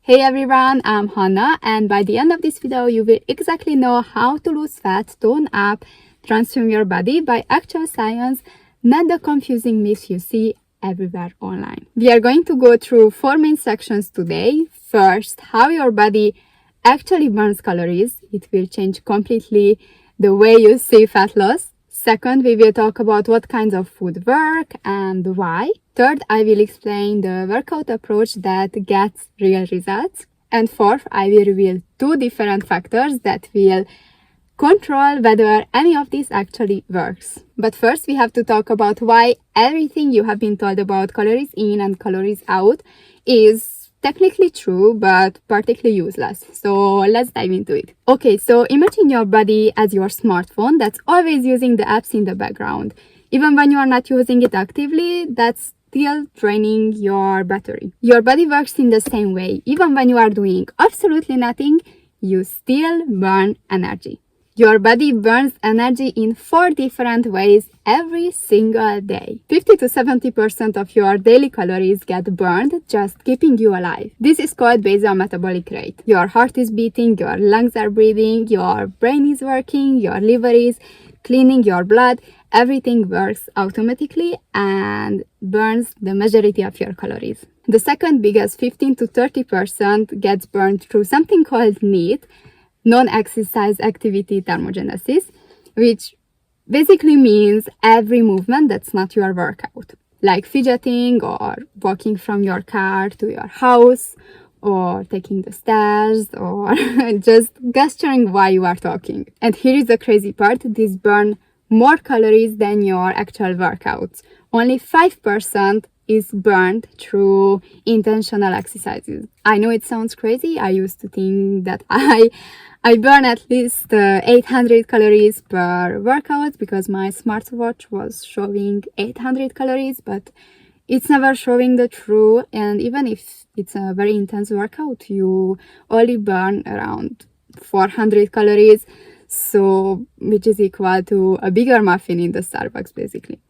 Hey everyone, I'm Hannah, and by the end of this video you will exactly know how to lose fat, tone up, transform your body by actual science, not the confusing myths you see everywhere online. We are going to go through 4 main sections today. First, how your body actually burns calories. It will change completely the way you see fat loss. Second, we will talk about what kinds of food work and why. Third, I will explain the workout approach that gets real results. And fourth, I will reveal 2 different factors that will control whether any of this actually works. But first, we have to talk about why everything you have been told about calories in and calories out is technically true, but particularly useless. So let's dive into it. Okay, so imagine your body as your smartphone that's always using the apps in the background. Even when you are not using it actively, that's still draining your battery. Your body works in the same way. Even when you are doing absolutely nothing, you still burn energy. Your body burns energy in 4 different ways every single day. 50 to 70% of your daily calories get burned just keeping you alive. This is called basal metabolic rate. Your heart is beating, your lungs are breathing, your brain is working, your liver is cleaning your blood. Everything works automatically and burns the majority of your calories. The second biggest 15 to 30% gets burned through something called NEAT, non-exercise activity thermogenesis, which basically means every movement that's not your workout, like fidgeting or walking from your car to your house or taking the stairs or just gesturing while you are talking. And here is the crazy part, these burn more calories than your actual workouts. Only 5% is burned through intentional exercises. I know it sounds crazy. I used to think that I burn at least 800 calories per workout because my smartwatch was showing 800 calories, but it's never showing the true. And even if it's a very intense workout, you only burn around 400 calories, so which is equal to a bigger muffin in the Starbucks basically.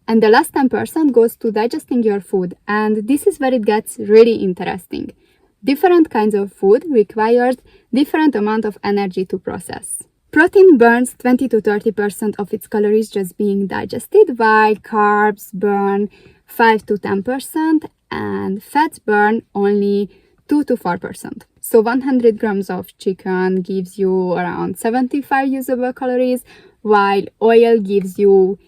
And the last 10% goes to digesting your food, and this is where it gets really interesting. Different kinds of food requires different amount of energy to process. Protein burns 20 to 30% of its calories just being digested, while carbs burn 5 to 10% and fats burn only 2 to 4%. So 100 grams of chicken gives you around 75 usable calories, while oil gives you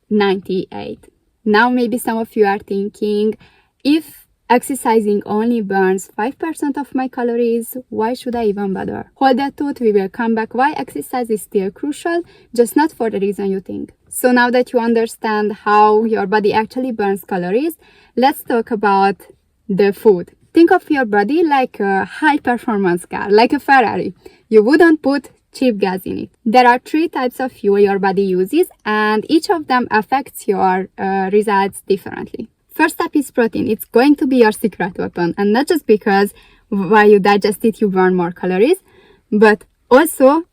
98. Now maybe some of you are thinking, if exercising only burns 5% of my calories, why should I even bother? Hold that thought, we will come back why exercise is still crucial, just not for the reason you think. So now that you understand how your body actually burns calories, let's talk about the food. Think of your body like a high performance car, like a Ferrari. You wouldn't put cheap gas in it. There are 3 types of fuel your body uses, and each of them affects your results differently. First up is protein. It's going to be your secret weapon, and not just because while you digest it you burn more calories, but also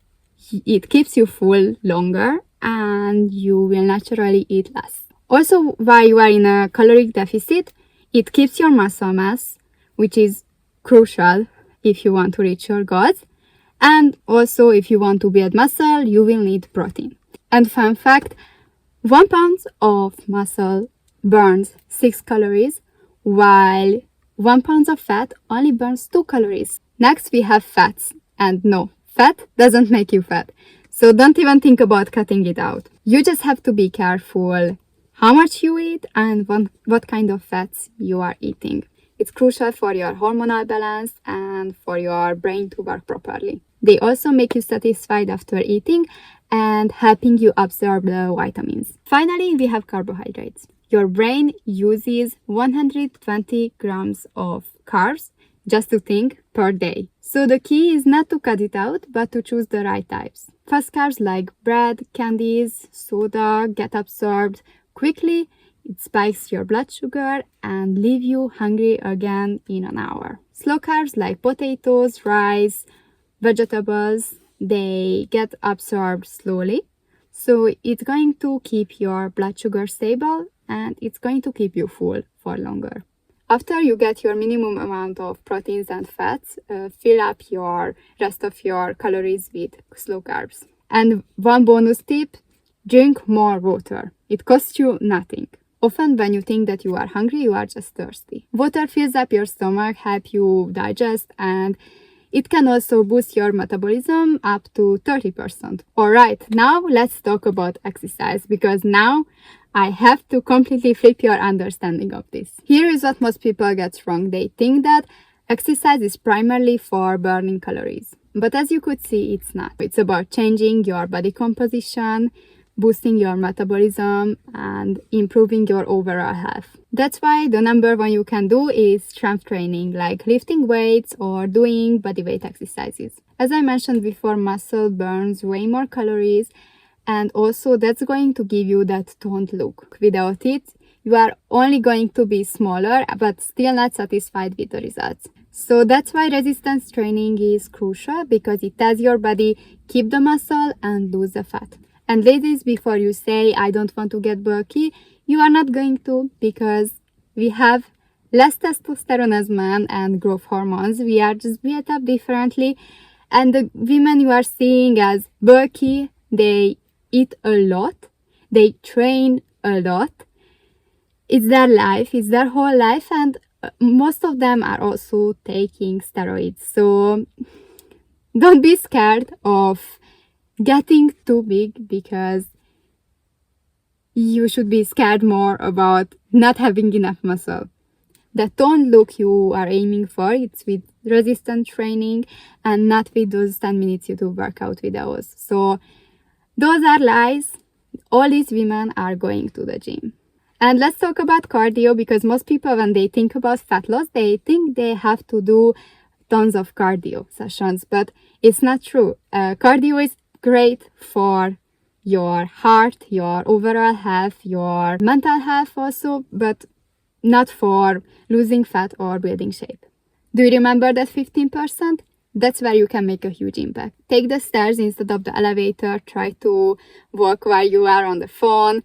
it keeps you full longer and you will naturally eat less. Also, while you are in a caloric deficit, it keeps your muscle mass, which is crucial if you want to reach your goals. And also, if you want to build muscle, you will need protein. And fun fact, 1 pound of muscle burns 6 calories, while 1 pound of fat only burns 2 calories. Next, we have fats. And no, fat doesn't make you fat. So don't even think about cutting it out. You just have to be careful how much you eat and what kind of fats you are eating. It's crucial for your hormonal balance and for your brain to work properly. They also make you satisfied after eating and helping you absorb the vitamins. Finally, we have carbohydrates. Your brain uses 120 grams of carbs just to think per day. So the key is not to cut it out, but to choose the right types. Fast carbs like bread, candies, soda get absorbed quickly. It spikes your blood sugar and leave you hungry again in an hour. Slow carbs like potatoes, rice, vegetables, they get absorbed slowly. So it's going to keep your blood sugar stable and it's going to keep you full for longer. After you get your minimum amount of proteins and fats, fill up your rest of your calories with slow carbs. And one bonus tip, drink more water. It costs you nothing. Often when you think that you are hungry, you are just thirsty. Water fills up your stomach, help you digest, and it can also boost your metabolism up to 30%. Alright, now let's talk about exercise, because now I have to completely flip your understanding of this. Here is what most people get wrong. They think that exercise is primarily for burning calories. But as you could see, it's not. It's about changing your body composition, boosting your metabolism, and improving your overall health. That's why the number one you can do is strength training, like lifting weights or doing bodyweight exercises. As I mentioned before, muscle burns way more calories, and also that's going to give you that toned look. Without it, you are only going to be smaller, but still not satisfied with the results. So that's why resistance training is crucial, because it tells your body, keep the muscle and lose the fat. And ladies, before you say, I don't want to get bulky, you are not going to, because we have less testosterone as men and growth hormones. We are just built up differently. And the women you are seeing as bulky, they eat a lot, they train a lot. It's their life, it's their whole life, and most of them are also taking steroids. So don't be scared of getting too big, because you should be scared more about not having enough muscle. The toned look you are aiming for, it's with resistance training and not with those 10 minutes YouTube workout videos. So those are lies. All these women are going to the gym. And let's talk about cardio, because most people, when they think about fat loss, they think they have to do tons of cardio sessions, but it's not true. Cardio is great for your heart, your overall health, your mental health also, but not for losing fat or building shape. Do you remember that 15%? That's where you can make a huge impact. Take the stairs instead of the elevator. Try to walk while you are on the phone.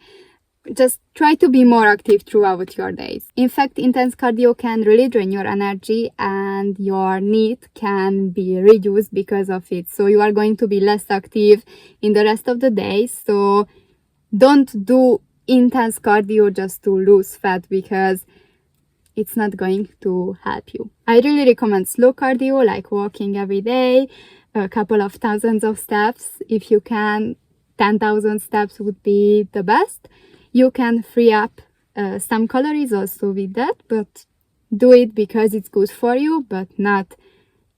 Just try to be more active throughout your days. In fact, intense cardio can really drain your energy, and your need can be reduced because of it. So you are going to be less active in the rest of the day. So don't do intense cardio just to lose fat, because it's not going to help you. I really recommend slow cardio, like walking every day, a couple of thousands of steps. If you can, 10,000 steps would be the best. You can free up some calories also with that, but do it because it's good for you, but not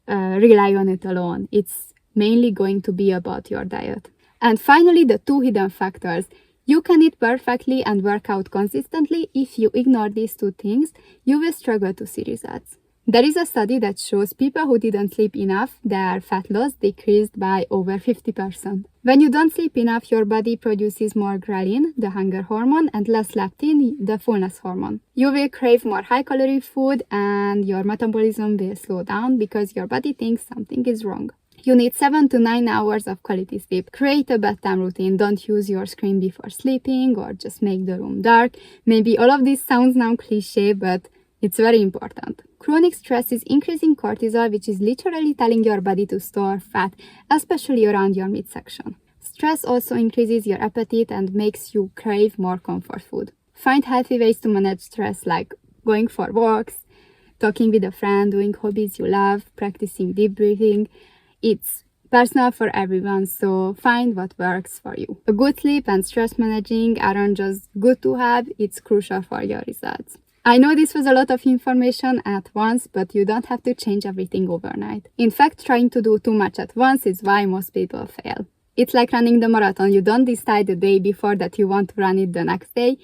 rely on it alone. It's mainly going to be about your diet. And finally, the two hidden factors. You can eat perfectly and work out consistently. If you ignore these two things, you will struggle to see results. There is a study that shows people who didn't sleep enough, their fat loss decreased by over 50%. When you don't sleep enough, your body produces more ghrelin, the hunger hormone, and less leptin, the fullness hormone. You will crave more high-calorie food, and your metabolism will slow down because your body thinks something is wrong. You need 7 to 9 hours of quality sleep. Create a bedtime routine. Don't use your screen before sleeping, or just make the room dark. Maybe all of this sounds now cliche, but it's very important. Chronic stress is increasing cortisol, which is literally telling your body to store fat, especially around your midsection. Stress also increases your appetite and makes you crave more comfort food. Find healthy ways to manage stress, like going for walks, talking with a friend, doing hobbies you love, practicing deep breathing. It's personal for everyone, so find what works for you. A good sleep and stress managing aren't just good to have, it's crucial for your results. I know this was a lot of information at once, but you don't have to change everything overnight. In fact, trying to do too much at once is why most people fail. It's like running the marathon. You don't decide the day before that you want to run it the next day.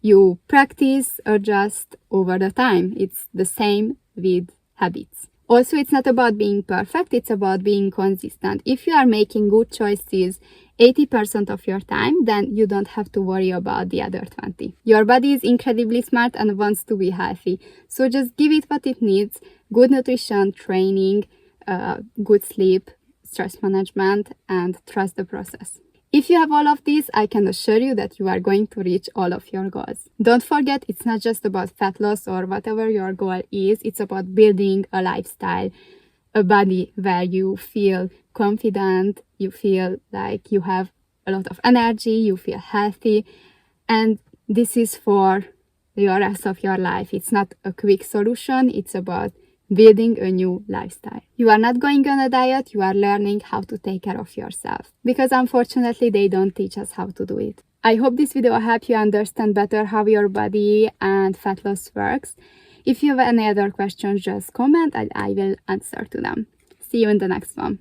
You practice, adjust over the time. It's the same with habits. Also, it's not about being perfect, it's about being consistent. If you are making good choices 80% of your time, then you don't have to worry about the other 20. Your body is incredibly smart and wants to be healthy. So just give it what it needs: good nutrition, training, good sleep, stress management, and trust the process. If you have all of these, I can assure you that you are going to reach all of your goals. Don't forget, it's not just about fat loss or whatever your goal is. It's about building a lifestyle, a body where you feel confident, you feel like you have a lot of energy, you feel healthy, and this is for the rest of your life. It's not a quick solution, it's about building a new lifestyle. You are not going on a diet, you are learning how to take care of yourself. Because unfortunately, they don't teach us how to do it. I hope this video helped you understand better how your body and fat loss works. If you have any other questions, just comment and I will answer to them. See you in the next one.